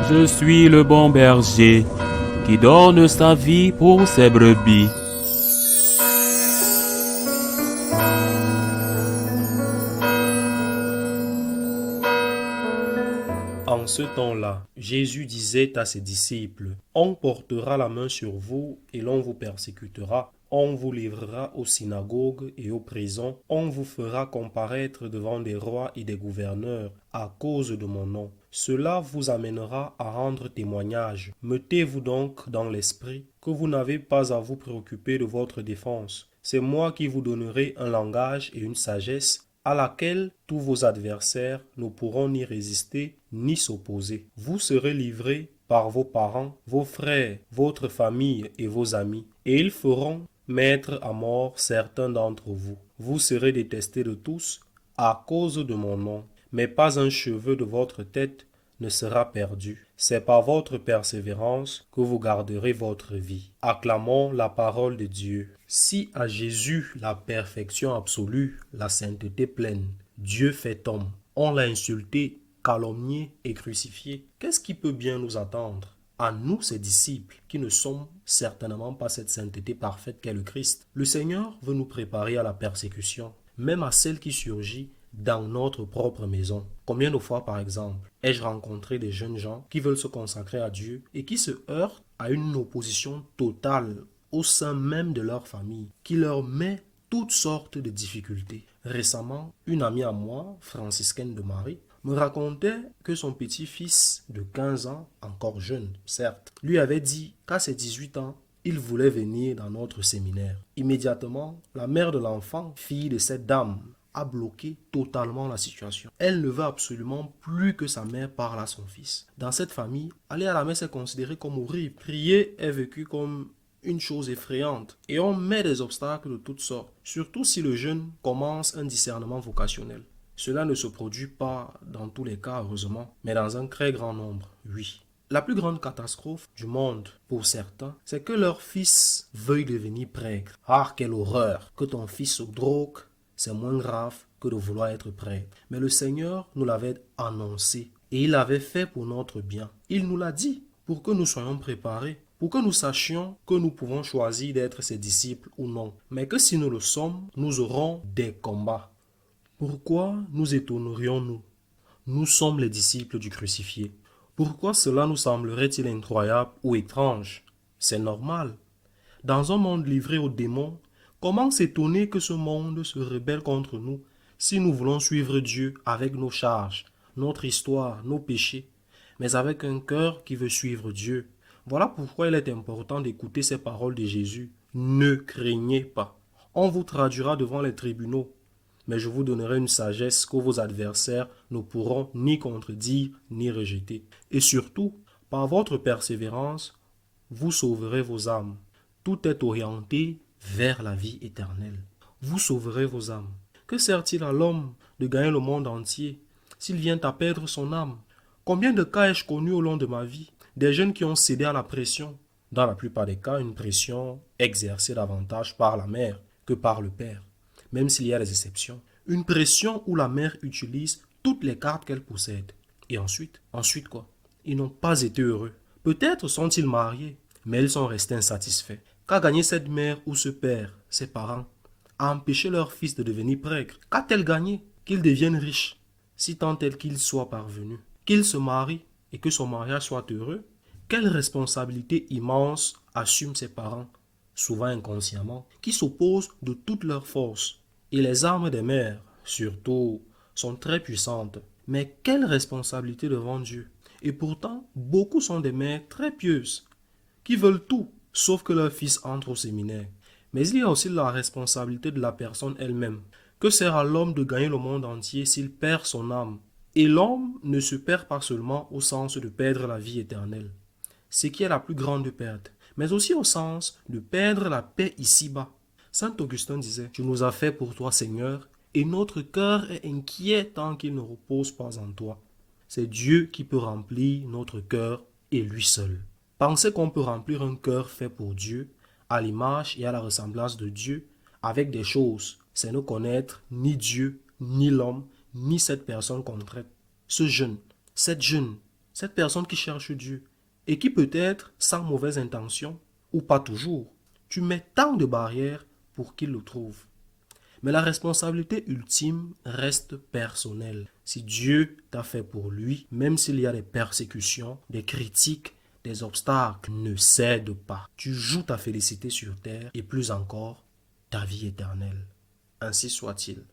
Je suis le bon berger qui donne sa vie pour ses brebis. En ce temps-là, Jésus disait à ses disciples, « On portera la main sur vous et l'on vous persécutera. On vous livrera aux synagogues et aux prisons. On vous fera comparaître devant des rois et des gouverneurs à cause de mon nom. Cela vous amènera à rendre témoignage. Mettez-vous donc dans l'esprit que vous n'avez pas à vous préoccuper de votre défense. C'est moi qui vous donnerai un langage et une sagesse à laquelle tous vos adversaires ne pourront ni résister ni s'opposer. Vous serez livrés par vos parents, vos frères, votre famille et vos amis, et ils feront mettre à mort certains d'entre vous. Vous serez détestés de tous à cause de mon nom, mais pas un cheveu de votre tête ne sera perdu. C'est par votre persévérance que vous garderez votre vie. Acclamons la parole de Dieu. Si à Jésus, la perfection absolue, la sainteté pleine, Dieu fait homme, on l'a insulté, calomnié et crucifié, qu'est-ce qui peut bien nous attendre? À nous, ses disciples, qui ne sommes certainement pas cette sainteté parfaite qu'est le Christ. Le Seigneur veut nous préparer à la persécution, même à celle qui surgit dans notre propre maison. Combien de fois, par exemple, ai-je rencontré des jeunes gens qui veulent se consacrer à Dieu et qui se heurtent à une opposition totale au sein même de leur famille, qui leur met toutes sortes de difficultés. Récemment, une amie à moi, franciscaine de Marie, me racontait que son petit-fils de 15 ans, encore jeune, certes, lui avait dit qu'à ses 18 ans, il voulait venir dans notre séminaire. Immédiatement, la mère de l'enfant, fille de cette dame, a bloqué totalement la situation. Elle ne veut absolument plus que sa mère parle à son fils. Dans cette famille, aller à la messe est considéré comme horrible. Prier est vécu comme une chose effrayante. Et on met des obstacles de toutes sortes, surtout si le jeune commence un discernement vocationnel. Cela ne se produit pas dans tous les cas, heureusement, mais dans un très grand nombre, oui. La plus grande catastrophe du monde, pour certains, c'est que leur fils veuille devenir prêtre. Ah, quelle horreur! Que ton fils se drogue, c'est moins grave que de vouloir être prêtre. Mais le Seigneur nous l'avait annoncé et il l'avait fait pour notre bien. Il nous l'a dit pour que nous soyons préparés, pour que nous sachions que nous pouvons choisir d'être ses disciples ou non. Mais que si nous le sommes, nous aurons des combats. Pourquoi nous étonnerions-nous? Nous sommes les disciples du crucifié. Pourquoi cela nous semblerait-il incroyable ou étrange? C'est normal. Dans un monde livré aux démons, comment s'étonner que ce monde se rebelle contre nous si nous voulons suivre Dieu avec nos charges, notre histoire, nos péchés, mais avec un cœur qui veut suivre Dieu? Voilà pourquoi il est important d'écouter ces paroles de Jésus. Ne craignez pas. On vous traduira devant les tribunaux, mais je vous donnerai une sagesse que vos adversaires ne pourront ni contredire ni rejeter. Et surtout, par votre persévérance, vous sauverez vos âmes. Tout est orienté vers la vie éternelle. Vous sauverez vos âmes. Que sert-il à l'homme de gagner le monde entier s'il vient à perdre son âme? Combien de cas ai-je connu au long de ma vie? Des jeunes qui ont cédé à la pression. Dans la plupart des cas, une pression exercée davantage par la mère que par le père, même s'il y a des exceptions. Une pression où la mère utilise toutes les cartes qu'elle possède. Et ensuite quoi? Ils n'ont pas été heureux. Peut-être sont-ils mariés, mais ils sont restés insatisfaits. Qu'a gagné cette mère ou ce père, ses parents, à empêcher leur fils de devenir prêtre? Qu'a-t-elle gagné? Qu'il devienne riche, si tant est qu'il soit parvenu, qu'il se marie et que son mariage soit heureux? Quelle responsabilité immense assument ses parents, souvent inconsciemment, qui s'opposent de toutes leurs forces. Et les armes des mères, surtout, sont très puissantes. Mais quelle responsabilité devant Dieu? Et pourtant, beaucoup sont des mères très pieuses, qui veulent tout, sauf que leur fils entre au séminaire. Mais il y a aussi la responsabilité de la personne elle-même. Que sert à l'homme de gagner le monde entier s'il perd son âme? Et l'homme ne se perd pas seulement au sens de perdre la vie éternelle, ce qui est la plus grande perte, mais aussi au sens de perdre la paix ici-bas. Saint Augustin disait, « Tu nous as fait pour toi, Seigneur, et notre cœur est inquiet tant qu'il ne repose pas en toi. » C'est Dieu qui peut remplir notre cœur et lui seul. Penser qu'on peut remplir un cœur fait pour Dieu, à l'image et à la ressemblance de Dieu, avec des choses, c'est ne connaître ni Dieu, ni l'homme, ni cette personne qu'on traite. Ce jeune, cette jeune, cette personne qui cherche Dieu et qui peut être sans mauvaise intention ou pas toujours. Tu mets tant de barrières pour qu'il le trouve. Mais la responsabilité ultime reste personnelle. Si Dieu t'a fait pour lui, même s'il y a des persécutions, des critiques, des obstacles, ne cède pas. Tu joues ta félicité sur terre et plus encore, ta vie éternelle. Ainsi soit-il.